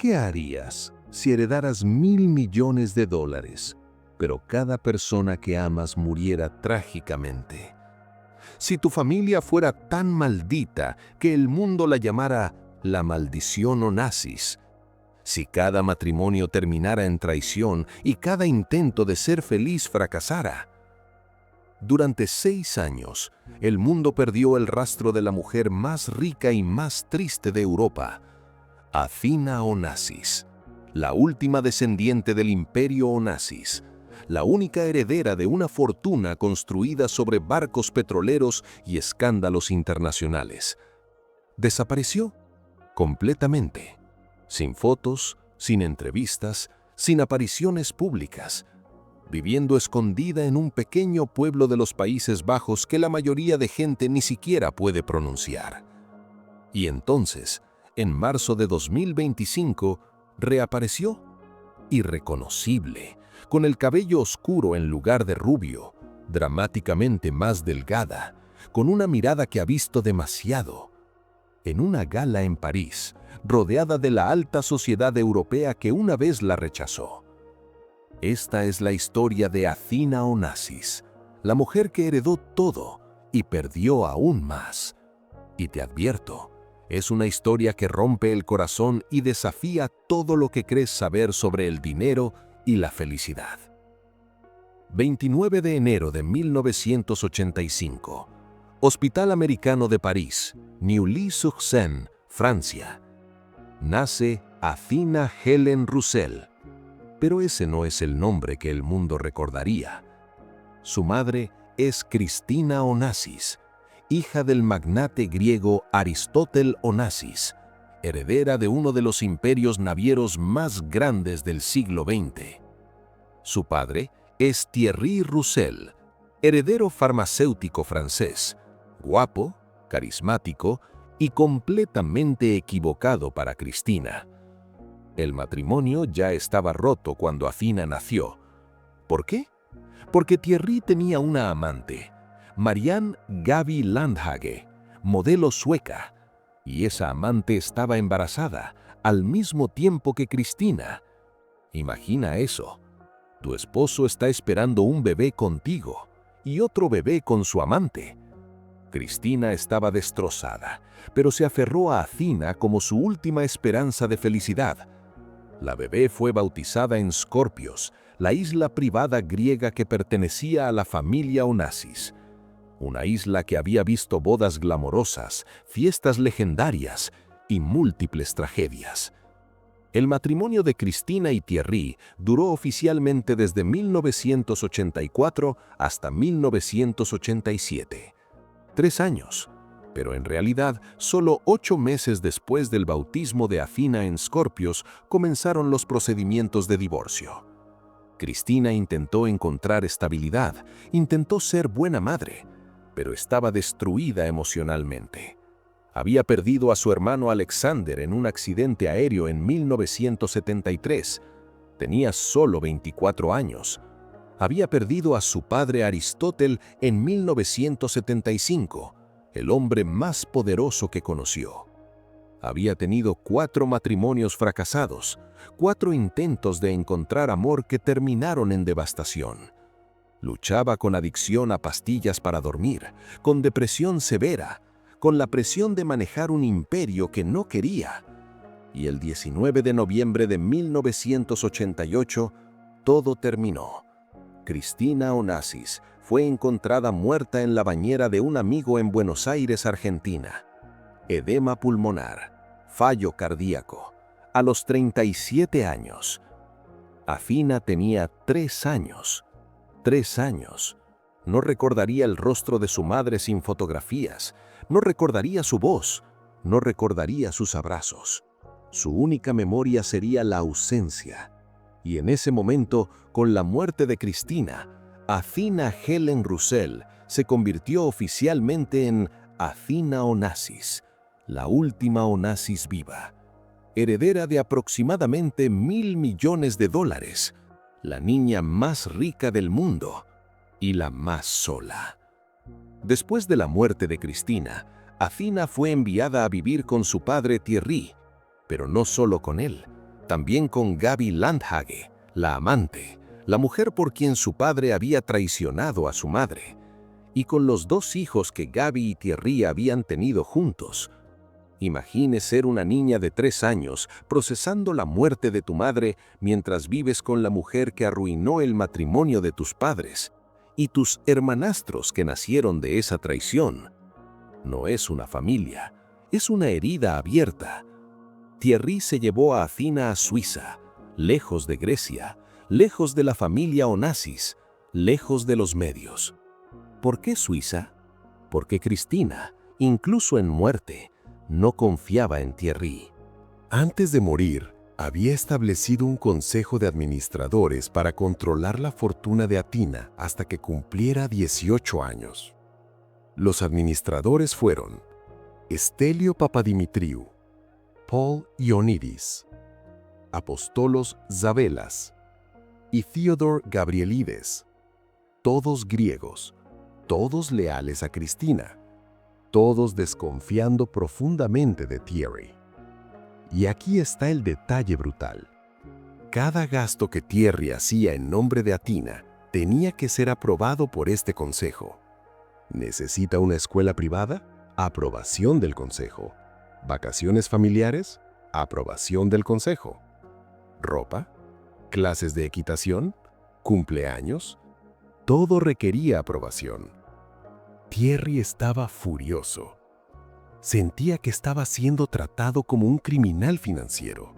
¿Qué harías si heredaras $1.000 millones, pero cada persona que amas muriera trágicamente? Si tu familia fuera tan maldita que el mundo la llamara la maldición Onassis, si cada matrimonio terminara en traición y cada intento de ser feliz fracasara. Durante 6 años, el mundo perdió el rastro de la mujer más rica y más triste de Europa, Athina Onassis, la última descendiente del imperio Onassis, la única heredera de una fortuna construida sobre barcos petroleros y escándalos internacionales. Desapareció completamente, sin fotos, sin entrevistas, sin apariciones públicas, viviendo escondida en un pequeño pueblo de los Países Bajos que la mayoría de gente ni siquiera puede pronunciar. Y entonces, en marzo de 2025, reapareció, irreconocible, con el cabello oscuro en lugar de rubio, dramáticamente más delgada, con una mirada que ha visto demasiado. En una gala en París, rodeada de la alta sociedad europea que una vez la rechazó. Esta es la historia de Athina Onassis, la mujer que heredó todo y perdió aún más. Y te advierto, es una historia que rompe el corazón y desafía todo lo que crees saber sobre el dinero y la felicidad. 29 de enero de 1985. Hospital Americano de París, Neuilly-sur-Seine, Francia. Nace Athina Helen Roussel, pero ese no es el nombre que el mundo recordaría. Su madre es Cristina Onassis, hija del magnate griego Aristótel Onassis, heredera de uno de los imperios navieros más grandes del siglo XX. Su padre es Thierry Roussel, heredero farmacéutico francés, guapo, carismático y completamente equivocado para Cristina. El matrimonio ya estaba roto cuando Athina nació. ¿Por qué? Porque Thierry tenía una amante, Marianne Gaby Landhage, modelo sueca, y esa amante estaba embarazada al mismo tiempo que Cristina. Imagina eso. Tu esposo está esperando un bebé contigo y otro bebé con su amante. Cristina estaba destrozada, pero se aferró a Athina como su última esperanza de felicidad. La bebé fue bautizada en Skorpios, la isla privada griega que pertenecía a la familia Onassis. Una isla que había visto bodas glamorosas, fiestas legendarias y múltiples tragedias. El matrimonio de Cristina y Thierry duró oficialmente desde 1984 hasta 1987. 3 años, pero en realidad solo 8 meses después del bautismo de Athina en Skorpios comenzaron los procedimientos de divorcio. Cristina intentó encontrar estabilidad, intentó ser buena madre, pero estaba destruida emocionalmente. Había perdido a su hermano Alexander en un accidente aéreo en 1973. Tenía solo 24 años. Había perdido a su padre Aristótel en 1975, el hombre más poderoso que conoció. Había tenido 4 matrimonios fracasados, 4 intentos de encontrar amor que terminaron en devastación. Luchaba con adicción a pastillas para dormir, con depresión severa, con la presión de manejar un imperio que no quería. Y el 19 de noviembre de 1988, todo terminó. Cristina Onassis fue encontrada muerta en la bañera de un amigo en Buenos Aires, Argentina. Edema pulmonar, fallo cardíaco, a los 37 años. Athina tenía 3 años. 3 años. No recordaría el rostro de su madre sin fotografías, no recordaría su voz, no recordaría sus abrazos. Su única memoria sería la ausencia. Y en ese momento, con la muerte de Cristina, Athina Helen Roussel se convirtió oficialmente en Athina Onassis, la última Onassis viva, heredera de aproximadamente $1.000 millones, la niña más rica del mundo y la más sola. Después de la muerte de Cristina, Athina fue enviada a vivir con su padre Thierry, pero no solo con él. también con Gaby Landhage, la amante, la mujer por quien su padre había traicionado a su madre, y con los 2 hijos que Gaby y Thierry habían tenido juntos. Imagine ser una niña de 3 años procesando la muerte de tu madre mientras vives con la mujer que arruinó el matrimonio de tus padres y tus hermanastros que nacieron de esa traición. No es una familia, es una herida abierta. Thierry se llevó a Athina a Suiza, lejos de Grecia, lejos de la familia Onassis, lejos de los medios. ¿Por qué Suiza? Porque Cristina, incluso en muerte, no confiaba en Thierry. Antes de morir, había establecido un consejo de administradores para controlar la fortuna de Athina hasta que cumpliera 18 años. Los administradores fueron Stelio Papadimitriou, Paul Ioannidis, Apostolos Zabelas y Theodore Gabrielides, todos griegos, todos leales a Cristina, todos desconfiando profundamente de Thierry. Y aquí está el detalle brutal. Cada gasto que Thierry hacía en nombre de Athina tenía que ser aprobado por este consejo. ¿Necesita una escuela privada? Aprobación del consejo. ¿Vacaciones familiares? Aprobación del consejo. ¿Ropa? ¿Clases de equitación? ¿Cumpleaños? Todo requería aprobación. Thierry estaba furioso. Sentía que estaba siendo tratado como un criminal financiero.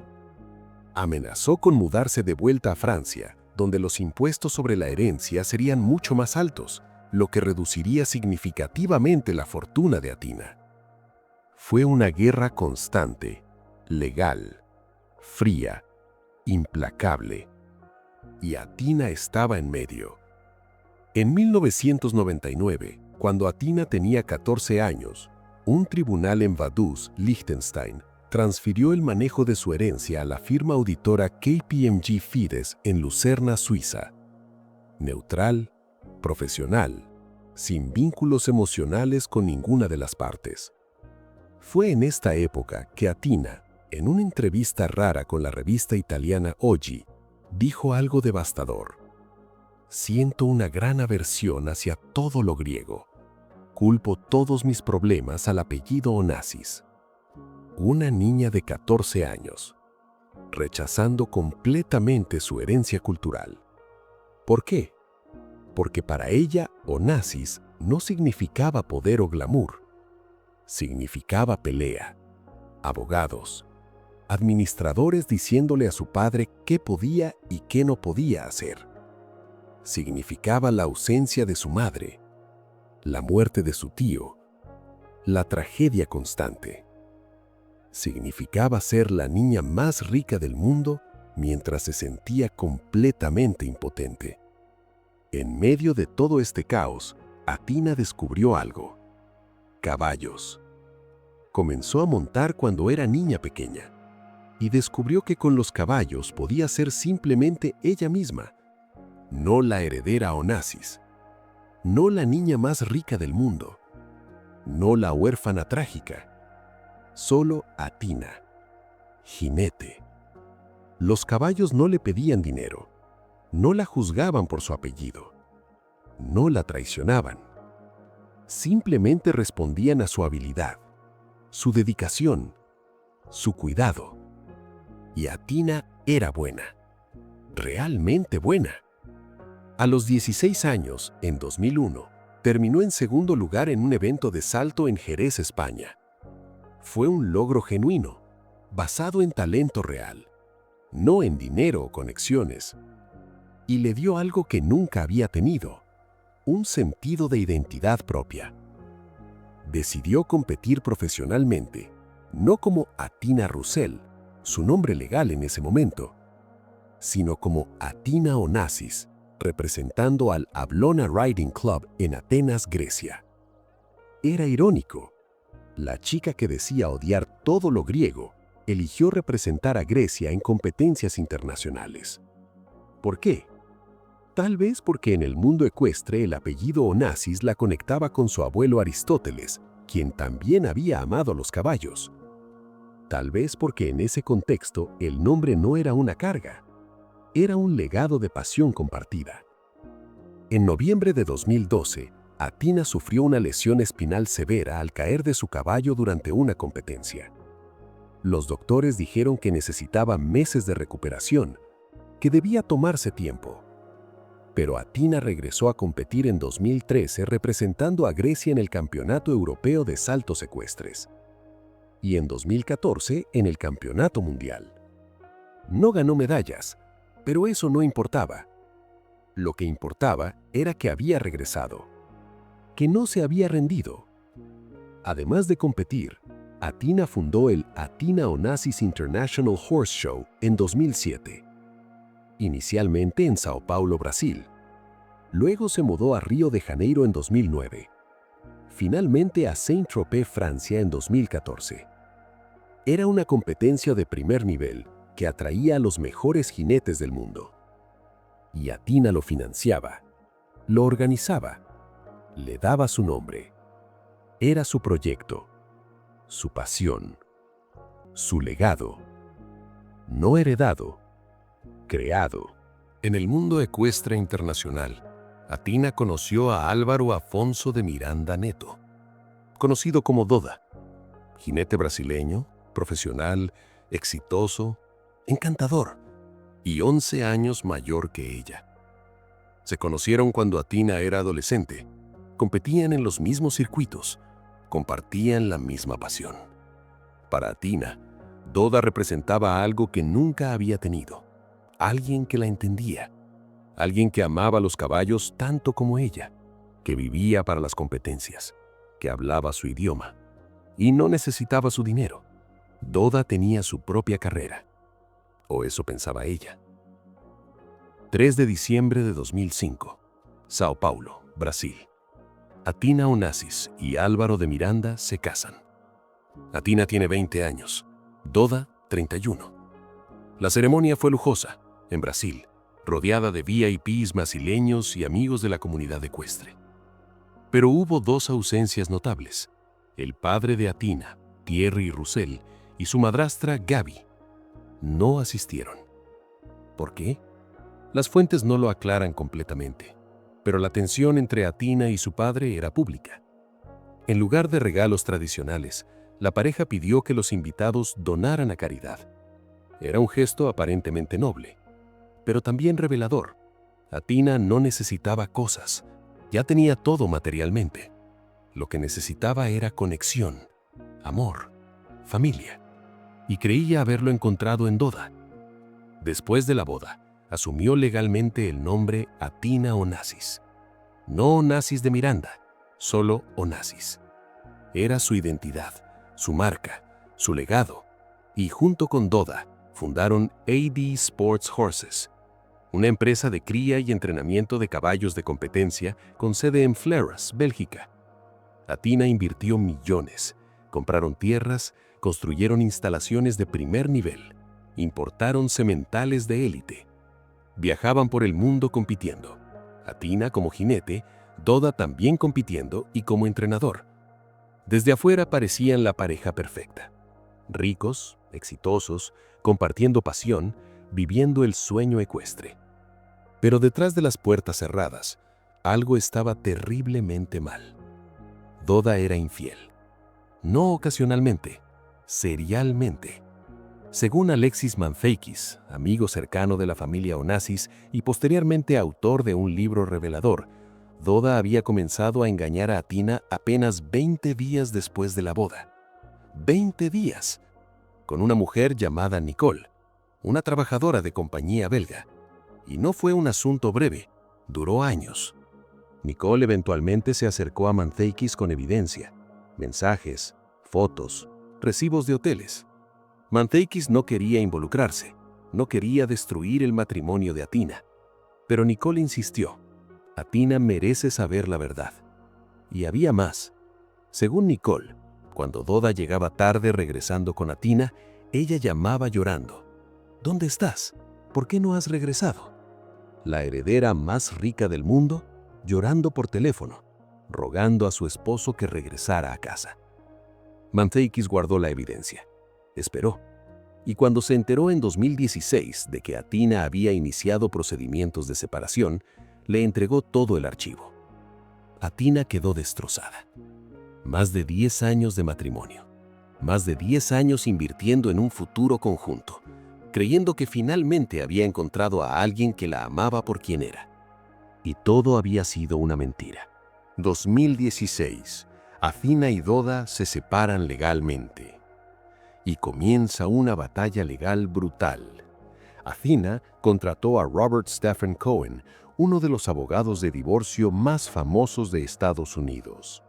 Amenazó con mudarse de vuelta a Francia, donde los impuestos sobre la herencia serían mucho más altos, lo que reduciría significativamente la fortuna de Athina. Fue una guerra constante, legal, fría, implacable, y Athina estaba en medio. En 1999, cuando Athina tenía 14 años, un tribunal en Vaduz, Liechtenstein, transfirió el manejo de su herencia a la firma auditora KPMG Fides en Lucerna, Suiza. Neutral, profesional, sin vínculos emocionales con ninguna de las partes. Fue en esta época que Athina, en una entrevista rara con la revista italiana Oggi, dijo algo devastador. Siento una gran aversión hacia todo lo griego. Culpo todos mis problemas al apellido Onassis. Una niña de 14 años, rechazando completamente su herencia cultural. ¿Por qué? Porque para ella Onassis no significaba poder o glamour. Significaba pelea, abogados, administradores diciéndole a su padre qué podía y qué no podía hacer. Significaba la ausencia de su madre, la muerte de su tío, la tragedia constante. Significaba ser la niña más rica del mundo mientras se sentía completamente impotente. En medio de todo este caos, Athina descubrió algo. Caballos. Comenzó a montar cuando era niña pequeña y descubrió que con los caballos podía ser simplemente ella misma, no la heredera Onassis, no la niña más rica del mundo, no la huérfana trágica, solo Athina, jinete. Los caballos no le pedían dinero, no la juzgaban por su apellido, no la traicionaban. Simplemente respondían a su habilidad, su dedicación, su cuidado. Y Athina era buena, realmente buena. A los 16 años, en 2001, terminó en segundo lugar en un evento de salto en Jerez, España. Fue un logro genuino, basado en talento real, no en dinero o conexiones. Y le dio algo que nunca había tenido, un sentido de identidad propia. Decidió competir profesionalmente, no como Athina Roussel, su nombre legal en ese momento, sino como Athina Onassis, representando al Ablona Riding Club en Atenas, Grecia. Era irónico. La chica que decía odiar todo lo griego eligió representar a Grecia en competencias internacionales. ¿Por qué? Tal vez porque en el mundo ecuestre el apellido Onassis la conectaba con su abuelo Aristóteles, quien también había amado a los caballos. Tal vez porque en ese contexto el nombre no era una carga, era un legado de pasión compartida. En noviembre de 2012, Athina sufrió una lesión espinal severa al caer de su caballo durante una competencia. Los doctores dijeron que necesitaba meses de recuperación, que debía tomarse tiempo. Pero Athina regresó a competir en 2013 representando a Grecia en el Campeonato Europeo de Saltos Ecuestres y en 2014 en el Campeonato Mundial. No ganó medallas, pero eso no importaba. Lo que importaba era que había regresado, que no se había rendido. Además de competir, Athina fundó el Athina Onassis International Horse Show en 2007. Inicialmente en Sao Paulo, Brasil. Luego se mudó a Río de Janeiro en 2009. Finalmente a Saint-Tropez, Francia en 2014. Era una competencia de primer nivel que atraía a los mejores jinetes del mundo. Y Athina lo financiaba, lo organizaba, le daba su nombre. Era su proyecto, su pasión, su legado. No heredado, creado. En el mundo ecuestre internacional, Athina conoció a Álvaro Afonso de Miranda Neto, conocido como Doda, jinete brasileño, profesional, exitoso, encantador y 11 años mayor que ella. Se conocieron cuando Athina era adolescente, competían en los mismos circuitos, compartían la misma pasión. Para Athina, Doda representaba algo que nunca había tenido, alguien que la entendía, alguien que amaba los caballos tanto como ella, que vivía para las competencias, que hablaba su idioma y no necesitaba su dinero. Doda tenía su propia carrera, o eso pensaba ella. 3 de diciembre de 2005, Sao Paulo, Brasil. Athina Onassis y Álvaro de Miranda se casan. Athina tiene 20 años, Doda 31. La ceremonia fue lujosa, en Brasil, rodeada de VIPs brasileños y amigos de la comunidad ecuestre. Pero hubo dos ausencias notables: el padre de Athina, Thierry Roussel, y su madrastra Gaby. No asistieron. ¿Por qué? Las fuentes no lo aclaran completamente, pero la tensión entre Athina y su padre era pública. En lugar de regalos tradicionales, la pareja pidió que los invitados donaran a caridad. Era un gesto aparentemente noble, pero también revelador. Athina no necesitaba cosas, ya tenía todo materialmente. Lo que necesitaba era conexión, amor, familia, y creía haberlo encontrado en Doda. Después de la boda, asumió legalmente el nombre Athina Onassis. No Onassis de Miranda, solo Onassis. Era su identidad, su marca, su legado, y junto con Doda fundaron AD Sports Horses, una empresa de cría y entrenamiento de caballos de competencia con sede en Fleurus, Bélgica. Athina invirtió millones, compraron tierras, construyeron instalaciones de primer nivel, importaron sementales de élite. Viajaban por el mundo compitiendo. Athina como jinete, Doda también compitiendo y como entrenador. Desde afuera parecían la pareja perfecta. Ricos, exitosos, compartiendo pasión, viviendo el sueño ecuestre. Pero detrás de las puertas cerradas, algo estaba terriblemente mal. Doda era infiel. No ocasionalmente, serialmente. Según Alexis Mantheikis, amigo cercano de la familia Onassis y posteriormente autor de un libro revelador, Doda había comenzado a engañar a Athina apenas 20 días después de la boda. 20 días. Con una mujer llamada Nicole, una trabajadora de compañía belga. Y no fue un asunto breve, duró años. Nicole eventualmente se acercó a Mantheikis con evidencia, mensajes, fotos, recibos de hoteles. Mantheikis no quería involucrarse, no quería destruir el matrimonio de Athina. Pero Nicole insistió. Athina merece saber la verdad. Y había más. Según Nicole, cuando Doda llegaba tarde regresando con Athina, ella llamaba llorando. ¿Dónde estás? ¿Por qué no has regresado? La heredera más rica del mundo, llorando por teléfono, rogando a su esposo que regresara a casa. Mantheikis guardó la evidencia. Esperó. Y cuando se enteró en 2016 de que Athina había iniciado procedimientos de separación, le entregó todo el archivo. Athina quedó destrozada. Más de 10 años de matrimonio. Más de 10 años invirtiendo en un futuro conjunto, creyendo que finalmente había encontrado a alguien que la amaba por quien era. Y todo había sido una mentira. 2016. Athina y Doda se separan legalmente. Y comienza una batalla legal brutal. Athina contrató a Robert Stephen Cohen, uno de los abogados de divorcio más famosos de Estados Unidos.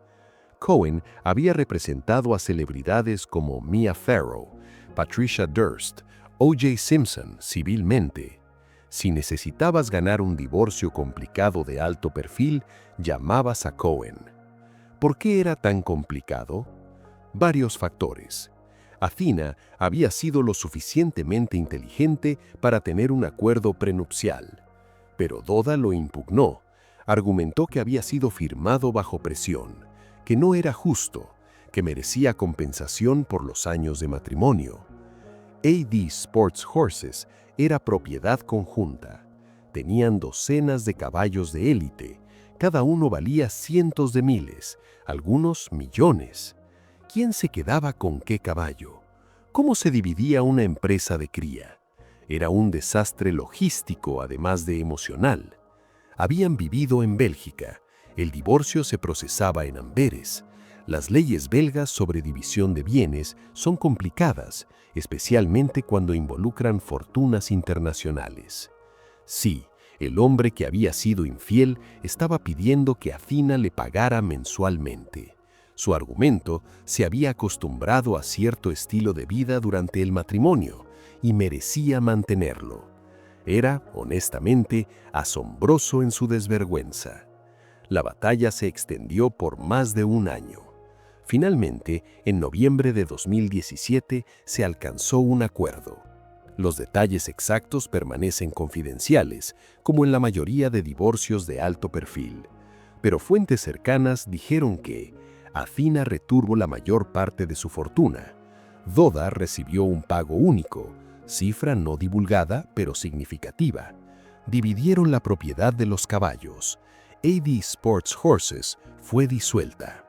Cohen había representado a celebridades como Mia Farrow, Patricia Durst, O.J. Simpson civilmente. Si necesitabas ganar un divorcio complicado de alto perfil, llamabas a Cohen. ¿Por qué era tan complicado? Varios factores. Athina había sido lo suficientemente inteligente para tener un acuerdo prenupcial, pero Doda lo impugnó, argumentó que había sido firmado bajo presión, que no era justo, que merecía compensación por los años de matrimonio. AD Sports Horses era propiedad conjunta. Tenían docenas de caballos de élite, cada uno valía cientos de miles, algunos millones. ¿Quién se quedaba con qué caballo? ¿Cómo se dividía una empresa de cría? Era un desastre logístico, además de emocional. Habían vivido en Bélgica. El divorcio se procesaba en Amberes. Las leyes belgas sobre división de bienes son complicadas, especialmente cuando involucran fortunas internacionales. Sí, el hombre que había sido infiel estaba pidiendo que Athina le pagara mensualmente. Su argumento: se había acostumbrado a cierto estilo de vida durante el matrimonio y merecía mantenerlo. Era, honestamente, asombroso en su desvergüenza. La batalla se extendió por más de un año. Finalmente, en noviembre de 2017, se alcanzó un acuerdo. Los detalles exactos permanecen confidenciales, como en la mayoría de divorcios de alto perfil. Pero fuentes cercanas dijeron que Athina retuvo la mayor parte de su fortuna. Doda recibió un pago único, cifra no divulgada pero significativa. Dividieron la propiedad de los caballos. AD Sports Horses fue disuelta.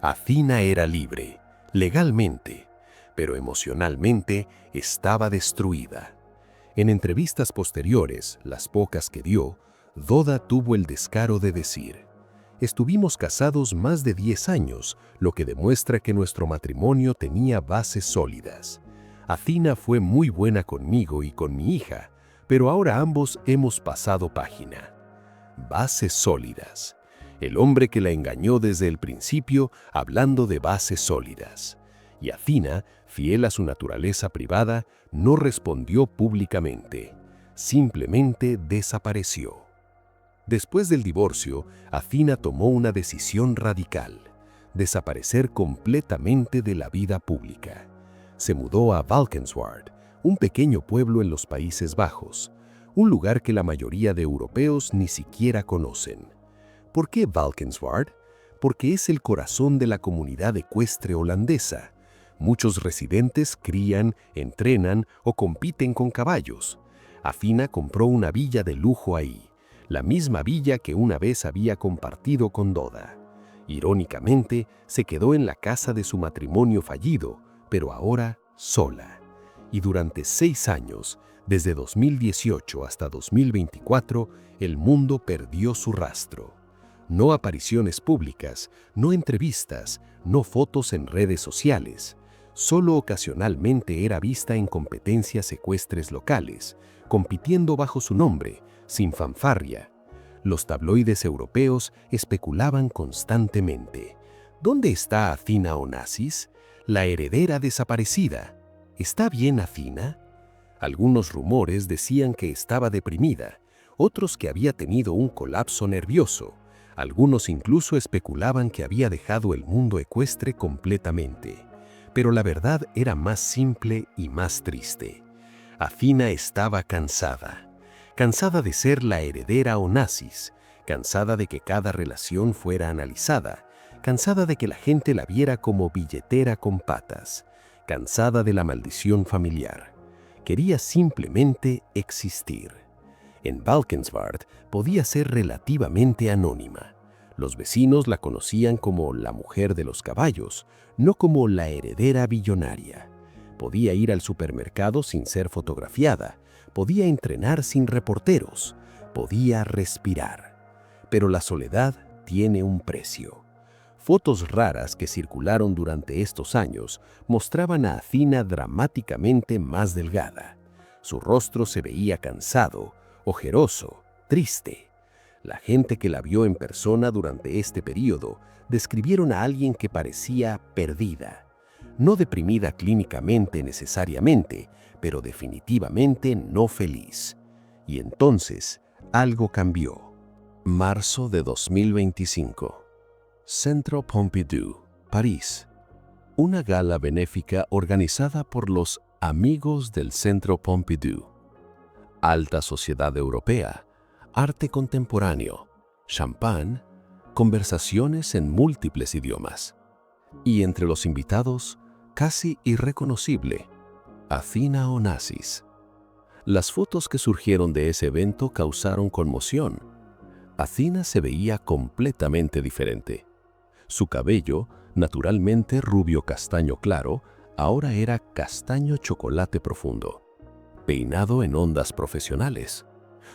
Athina era libre, legalmente, pero emocionalmente estaba destruida. En entrevistas posteriores, las pocas que dio, Doda tuvo el descaro de decir: estuvimos casados más de 10 años, lo que demuestra que nuestro matrimonio tenía bases sólidas. Athina fue muy buena conmigo y con mi hija, pero ahora ambos hemos pasado página. Bases sólidas. El hombre que la engañó desde el principio, hablando de bases sólidas. Y Athina, fiel a su naturaleza privada, no respondió públicamente. Simplemente desapareció. Después del divorcio, Athina tomó una decisión radical: desaparecer completamente de la vida pública. Se mudó a Valkenswaard, un pequeño pueblo en los Países Bajos, un lugar que la mayoría de europeos ni siquiera conocen. ¿Por qué Valkenswaard? Porque es el corazón de la comunidad ecuestre holandesa. Muchos residentes crían, entrenan o compiten con caballos. Athina compró una villa de lujo ahí, la misma villa que una vez había compartido con Doda. Irónicamente, se quedó en la casa de su matrimonio fallido, pero ahora sola. Y durante 6 años, desde 2018 hasta 2024, el mundo perdió su rastro. No apariciones públicas, no entrevistas, no fotos en redes sociales. Solo ocasionalmente era vista en competencias ecuestres locales, compitiendo bajo su nombre, sin fanfarria. Los tabloides europeos especulaban constantemente: ¿dónde está Athina Onassis, la heredera desaparecida? ¿Está bien Athina? Algunos rumores decían que estaba deprimida, otros que había tenido un colapso nervioso. Algunos incluso especulaban que había dejado el mundo ecuestre completamente. Pero la verdad era más simple y más triste. Athina estaba cansada. Cansada de ser la heredera Onassis, cansada de que cada relación fuera analizada, cansada de que la gente la viera como billetera con patas, cansada de la maldición familiar. Quería simplemente existir. En Valkenswaard podía ser relativamente anónima. Los vecinos la conocían como la mujer de los caballos, no como la heredera billonaria. Podía ir al supermercado sin ser fotografiada, podía entrenar sin reporteros, podía respirar. Pero la soledad tiene un precio. Fotos raras que circularon durante estos años mostraban a Athina dramáticamente más delgada. Su rostro se veía cansado, ojeroso, triste. La gente que la vio en persona durante este periodo describieron a alguien que parecía perdida. No deprimida clínicamente necesariamente, pero definitivamente no feliz. Y entonces, algo cambió. Marzo de 2025. Centro Pompidou, París. Una gala benéfica organizada por los Amigos del Centro Pompidou. Alta sociedad europea, arte contemporáneo, champán, conversaciones en múltiples idiomas. Y entre los invitados, casi irreconocible, Athina Onassis. Las fotos que surgieron de ese evento causaron conmoción. Athina se veía completamente diferente. Su cabello, naturalmente rubio castaño claro, ahora era castaño chocolate profundo, peinado en ondas profesionales.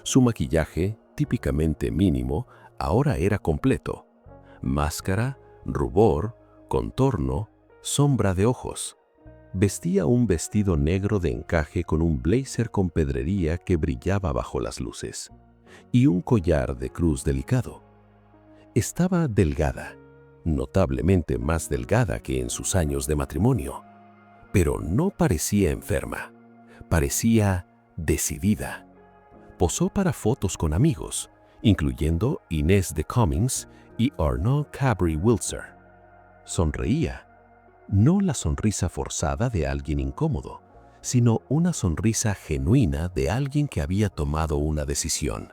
Su maquillaje, típicamente mínimo, ahora era completo. Máscara, rubor, contorno, sombra de ojos. Vestía un vestido negro de encaje con un blazer con pedrería que brillaba bajo las luces, y un collar de cruz delicado. Estaba delgada, notablemente más delgada que en sus años de matrimonio, pero no parecía enferma, parecía decidida. Posó para fotos con amigos, incluyendo Inés de Cummings y Arnaud Cabri-Wiltzer. Sonreía, no la sonrisa forzada de alguien incómodo, sino una sonrisa genuina de alguien que había tomado una decisión.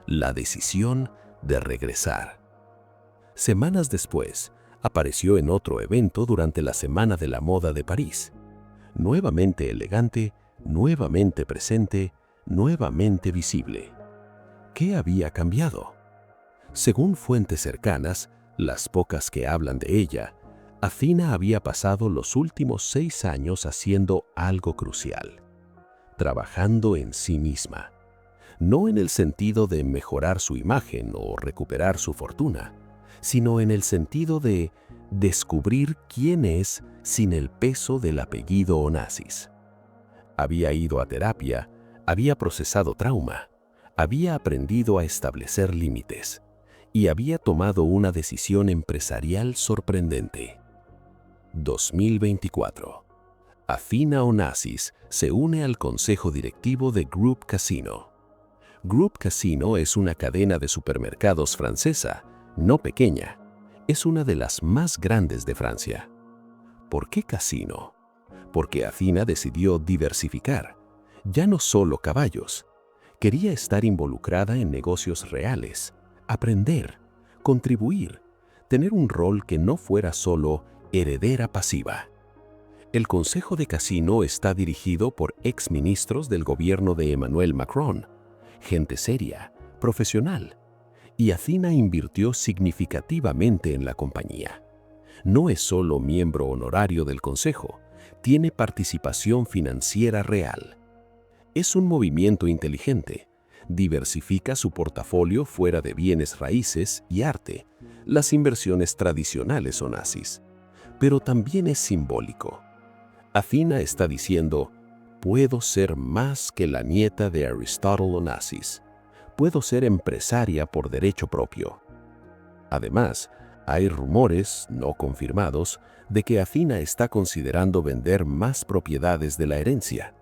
La decisión de regresar. Semanas después, apareció en otro evento durante la Semana de la Moda de París. Nuevamente elegante, nuevamente presente, nuevamente visible. ¿Qué había cambiado? Según fuentes cercanas, las pocas que hablan de ella, Athina había pasado los últimos 6 años haciendo algo crucial, trabajando en sí misma. No en el sentido de mejorar su imagen o recuperar su fortuna, sino en el sentido de descubrir quién es sin el peso del apellido Onassis. Había ido a terapia, había procesado trauma, había aprendido a establecer límites y había tomado una decisión empresarial sorprendente. 2024. Athina Onassis se une al consejo directivo de Groupe Casino. Groupe Casino es una cadena de supermercados francesa, no pequeña. Es una de las más grandes de Francia. ¿Por qué Casino? Porque Athina decidió diversificar. Ya no solo caballos. Quería estar involucrada en negocios reales, aprender, contribuir, tener un rol que no fuera solo heredera pasiva. El Consejo de Casino está dirigido por exministros del gobierno de Emmanuel Macron, gente seria, profesional, y Athina invirtió significativamente en la compañía. No es solo miembro honorario del Consejo, tiene participación financiera real. Es un movimiento inteligente. Diversifica su portafolio fuera de bienes raíces y arte, las inversiones tradicionales Onassis. Pero también es simbólico. Athina está diciendo, puedo ser más que la nieta de Aristótle Onassis. Puedo ser empresaria por derecho propio. Además, hay rumores, no confirmados, de que Athina está considerando vender más propiedades de la herencia.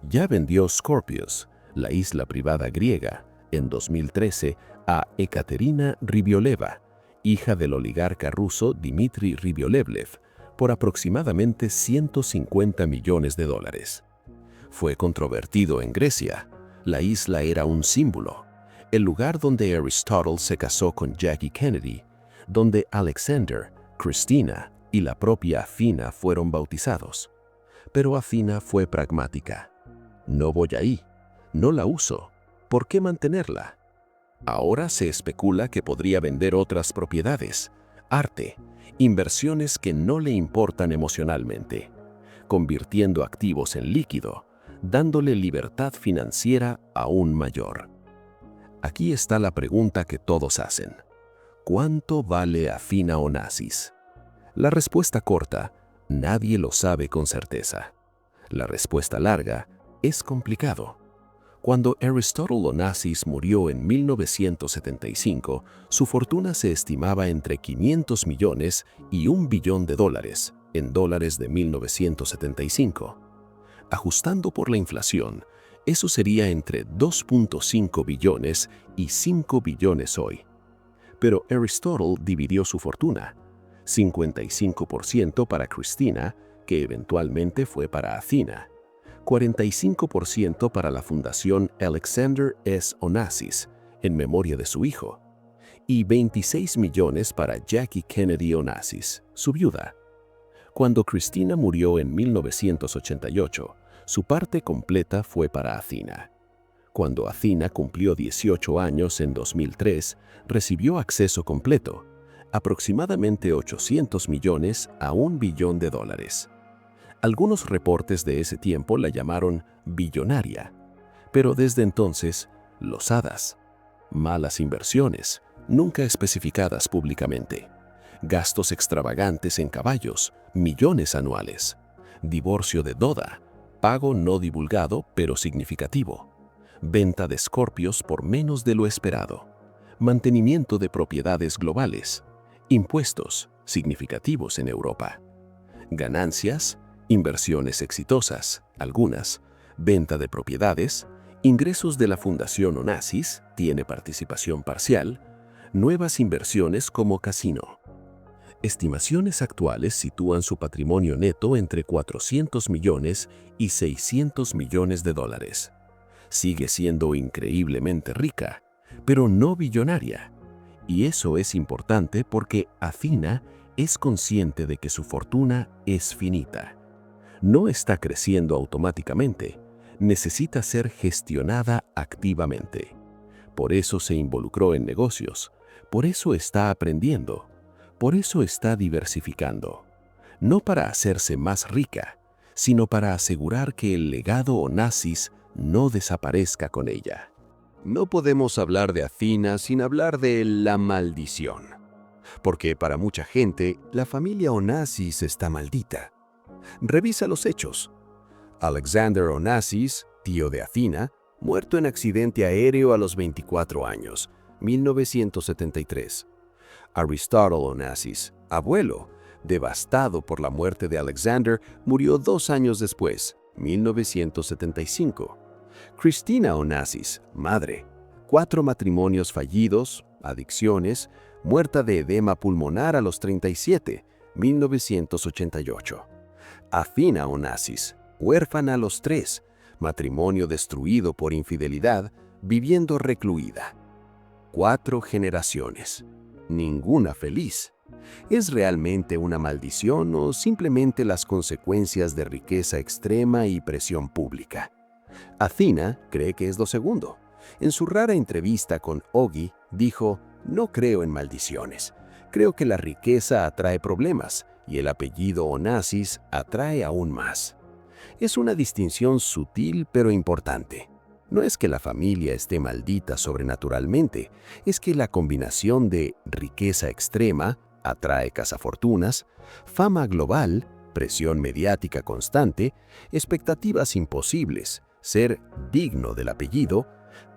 Ya vendió Scorpios, la isla privada griega, en 2013 a Ekaterina Rybioleva, hija del oligarca ruso Dmitry Rybiolevlev, por aproximadamente $150 millones. Fue controvertido en Grecia. La isla era un símbolo, el lugar donde Aristotle se casó con Jackie Kennedy, donde Alexander, Christina y la propia Athina fueron bautizados. Pero Athina fue pragmática. No voy ahí, no la uso. ¿Por qué mantenerla? Ahora se especula que podría vender otras propiedades, arte, inversiones que no le importan emocionalmente, convirtiendo activos en líquido, dándole libertad financiera aún mayor. Aquí está la pregunta que todos hacen. ¿Cuánto vale Athina Onassis? La respuesta corta, nadie lo sabe con certeza. La respuesta larga, es complicado. Cuando Aristótle Onassis murió en 1975, su fortuna se estimaba entre 500 millones y $1 billón, en dólares de 1975. Ajustando por la inflación, eso sería entre 2.5 billones y 5 billones hoy. Pero Aristótle dividió su fortuna, 55% para Cristina, que eventualmente fue para Athina, 45% para la Fundación Alexander S. Onassis, en memoria de su hijo, y 26 millones para Jackie Kennedy Onassis, su viuda. Cuando Cristina murió en 1988, su parte completa fue para Athina. Cuando Athina cumplió 18 años en 2003, recibió acceso completo, aproximadamente 800 millones a $1 billón. Algunos reportes de ese tiempo la llamaron billonaria, pero desde entonces, losadas, malas inversiones, nunca especificadas públicamente, gastos extravagantes en caballos, millones anuales, divorcio de Doda, pago no divulgado pero significativo, venta de escorpios por menos de lo esperado, mantenimiento de propiedades globales, impuestos significativos en Europa, ganancias, inversiones exitosas, algunas, venta de propiedades, ingresos de la Fundación Onassis, tiene participación parcial, nuevas inversiones como casino. Estimaciones actuales sitúan su patrimonio neto entre 400 millones y 600 millones de dólares. Sigue siendo increíblemente rica, pero no billonaria. Y eso es importante porque Athina es consciente de que su fortuna es finita. No está creciendo automáticamente, necesita ser gestionada activamente. Por eso se involucró en negocios, por eso está aprendiendo, por eso está diversificando. No para hacerse más rica, sino para asegurar que el legado Onassis no desaparezca con ella. No podemos hablar de Athina sin hablar de la maldición. Porque para mucha gente, la familia Onassis está maldita. Revisa los hechos. Alexander Onassis, tío de Athina, muerto en accidente aéreo a los 24 años, 1973. Aristótle Onassis, abuelo, devastado por la muerte de Alexander, murió 2 años después, 1975. Cristina Onassis, madre, 4 matrimonios fallidos, adicciones, muerta de edema pulmonar a los 37, 1988. Athina Onassis, huérfana a los 3, matrimonio destruido por infidelidad, viviendo recluida. 4 generaciones, ninguna feliz. ¿Es realmente una maldición o simplemente las consecuencias de riqueza extrema y presión pública? Athina cree que es lo segundo. En su rara entrevista con Oggi, dijo: "No creo en maldiciones. Creo que la riqueza atrae problemas y el apellido Onassis atrae aún más". Es una distinción sutil pero importante. No es que la familia esté maldita sobrenaturalmente, es que la combinación de riqueza extrema atrae cazafortunas, fama global, presión mediática constante, expectativas imposibles, ser digno del apellido,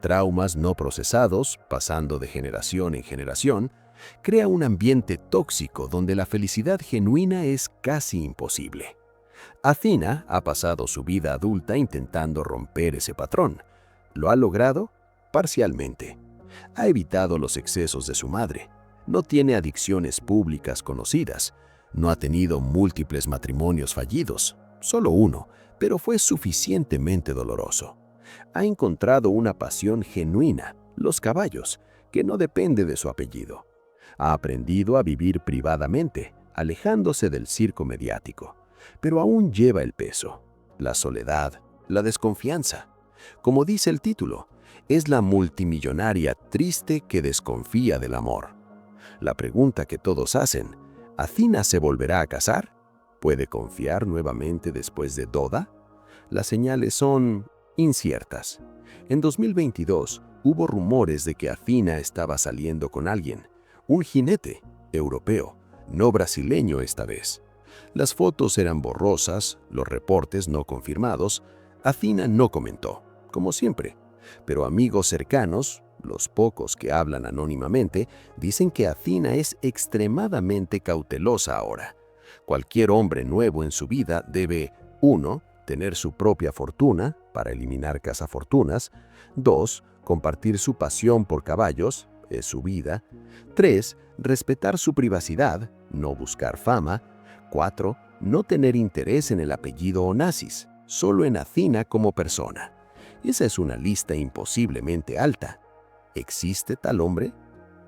traumas no procesados, pasando de generación en generación, crea un ambiente tóxico donde la felicidad genuina es casi imposible. Athina ha pasado su vida adulta intentando romper ese patrón. ¿Lo ha logrado? Parcialmente. Ha evitado los excesos de su madre. No tiene adicciones públicas conocidas. No ha tenido múltiples matrimonios fallidos, solo uno, pero fue suficientemente doloroso. Ha encontrado una pasión genuina, los caballos, que no depende de su apellido. Ha aprendido a vivir privadamente, alejándose del circo mediático. pero aún lleva el peso, la soledad, la desconfianza. Como dice el título, es la multimillonaria triste que desconfía del amor. La pregunta que todos hacen, ¿Athena se volverá a casar? ¿Puede confiar nuevamente después de Doda? Las señales son inciertas. En 2022 hubo rumores de que Athena estaba saliendo con alguien, un jinete europeo, no brasileño esta vez. Las fotos eran borrosas, los reportes no confirmados. Athena no comentó, como siempre, pero amigos cercanos, los pocos que hablan anónimamente, dicen que Athena es extremadamente cautelosa ahora. Cualquier hombre nuevo en su vida debe 1. Tener su propia fortuna para eliminar cazafortunas, 2. Compartir su pasión por caballos, es su vida, 3. Respetar su privacidad, no buscar fama, 4. No tener interés en el apellido Onassis, solo en Athena como persona. Esa es una lista imposiblemente alta. ¿Existe tal hombre?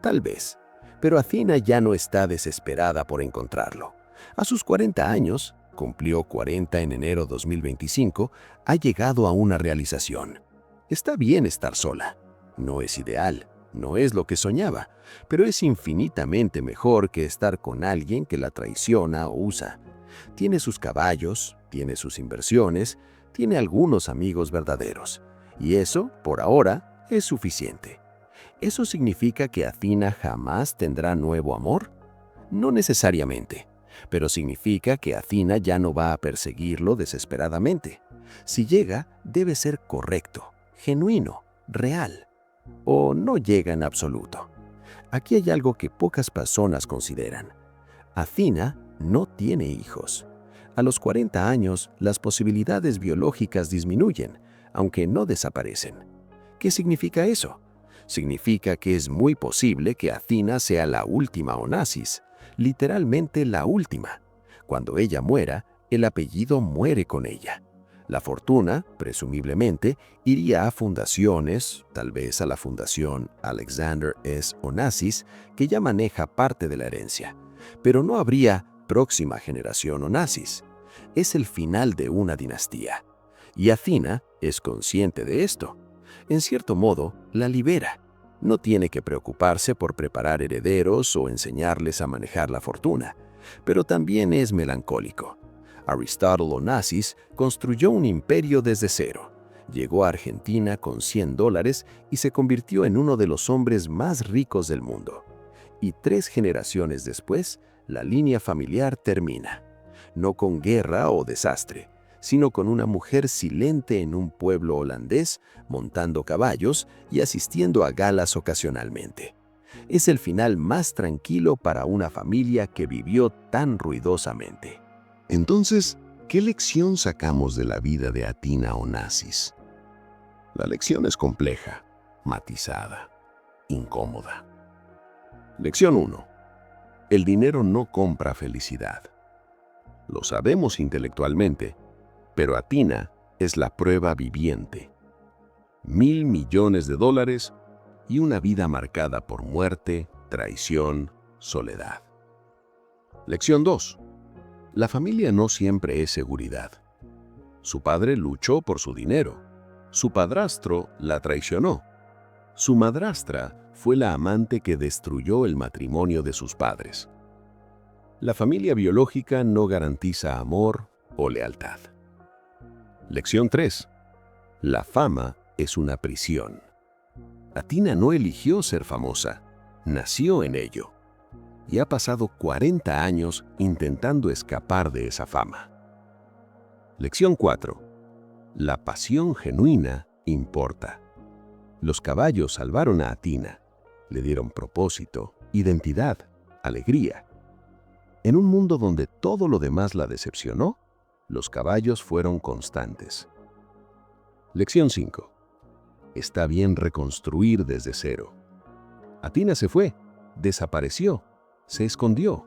Tal vez, pero Athena ya no está desesperada por encontrarlo. A sus 40 años, cumplió 40 en enero 2025, ha llegado a una realización. Está bien estar sola. No es ideal, no es lo que soñaba, pero es infinitamente mejor que estar con alguien que la traiciona o usa. Tiene sus caballos, tiene sus inversiones, tiene algunos amigos verdaderos. Y eso, por ahora, es suficiente. ¿Eso significa que Athena jamás tendrá nuevo amor? No necesariamente, pero significa que Athena ya no va a perseguirlo desesperadamente. Si llega, debe ser correcto, genuino, real, o no llega en absoluto. Aquí hay algo que pocas personas consideran. Athena no tiene hijos. A los 40 años, las posibilidades biológicas disminuyen, aunque no desaparecen. ¿Qué significa eso? Significa que es muy posible que Athena sea la última Onassis, literalmente la última. Cuando ella muera, el apellido muere con ella. La fortuna, presumiblemente, iría a fundaciones, tal vez a la fundación Alexander S. Onassis, que ya maneja parte de la herencia. Pero no habría próxima generación Onassis. Es el final de una dinastía. Y Athena es consciente de esto. En cierto modo, la libera. No tiene que preocuparse por preparar herederos o enseñarles a manejar la fortuna, pero también es melancólico. Aristóteles Onassis construyó un imperio desde cero. Llegó a Argentina con $100 y se convirtió en uno de los hombres más ricos del mundo. Y 3 generaciones después, la línea familiar termina. No con guerra o desastre, sino con una mujer silente en un pueblo holandés, montando caballos y asistiendo a galas ocasionalmente. Es el final más tranquilo para una familia que vivió tan ruidosamente. Entonces, ¿qué lección sacamos de la vida de Athena Onassis? La lección es compleja, matizada, incómoda. Lección 1. El dinero no compra felicidad. Lo sabemos intelectualmente, pero Athena es la prueba viviente. $1.000 millones y una vida marcada por muerte, traición, soledad. Lección 2. La familia no siempre es seguridad. Su padre luchó por su dinero. Su padrastro la traicionó. Su madrastra fue la amante que destruyó el matrimonio de sus padres. La familia biológica no garantiza amor o lealtad. Lección 3. La fama es una prisión. Athena no eligió ser famosa, nació en ello. Y ha pasado 40 años intentando escapar de esa fama. Lección 4. La pasión genuina importa. Los caballos salvaron a Athena, le dieron propósito, identidad, alegría. En un mundo donde todo lo demás la decepcionó, los caballos fueron constantes. Lección 5. Está bien reconstruir desde cero. Athena se fue, desapareció, se escondió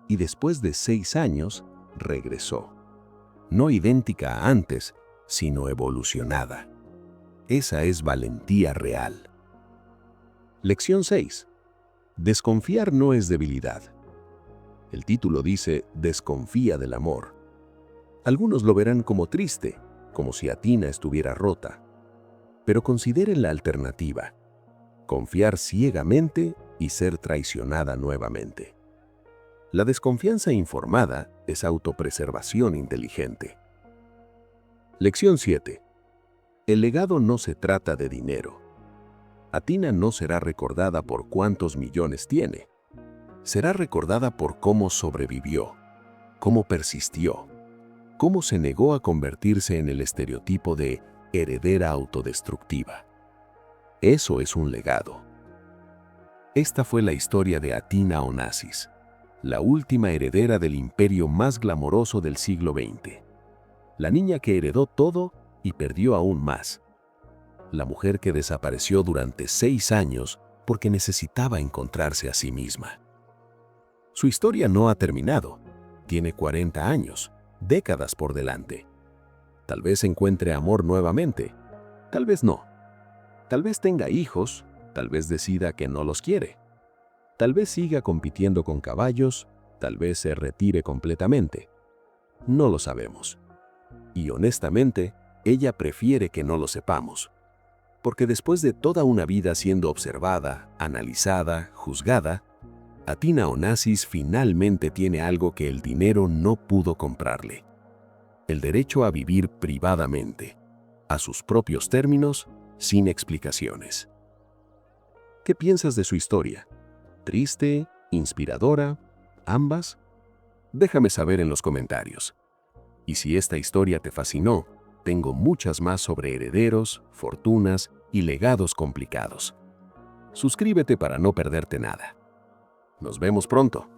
y después de 6 años regresó. No idéntica a antes, sino evolucionada. Esa es valentía real. Lección 6. Desconfiar no es debilidad. El título dice, desconfía del amor, Algunos lo verán como triste, como si Athena estuviera rota. Pero consideren la alternativa: confiar ciegamente y ser traicionada nuevamente. La desconfianza informada es autopreservación inteligente. Lección 7. El legado no se trata de dinero. Athena no será recordada por cuántos millones tiene. Será recordada por cómo sobrevivió, cómo persistió, cómo se negó a convertirse en el estereotipo de heredera autodestructiva. Eso es un legado. Esta fue la historia de Athena Onassis, la última heredera del imperio más glamoroso del siglo XX. La niña que heredó todo y perdió aún más. La mujer que desapareció durante 6 años porque necesitaba encontrarse a sí misma. Su historia no ha terminado. Tiene 40 años, décadas por delante. Tal vez encuentre amor nuevamente, tal vez no. Tal vez tenga hijos, tal vez decida que no los quiere. Tal vez siga compitiendo con caballos, tal vez se retire completamente. No lo sabemos. Y honestamente, ella prefiere que no lo sepamos. Porque después de toda una vida siendo observada, analizada, juzgada, Athena Onassis finalmente tiene algo que el dinero no pudo comprarle: el derecho a vivir privadamente, a sus propios términos, sin explicaciones. ¿Qué piensas de su historia? ¿Triste? ¿Inspiradora? ¿Ambas? Déjame saber en los comentarios. Y si esta historia te fascinó, tengo muchas más sobre herederos, fortunas y legados complicados. Suscríbete para no perderte nada. Nos vemos pronto.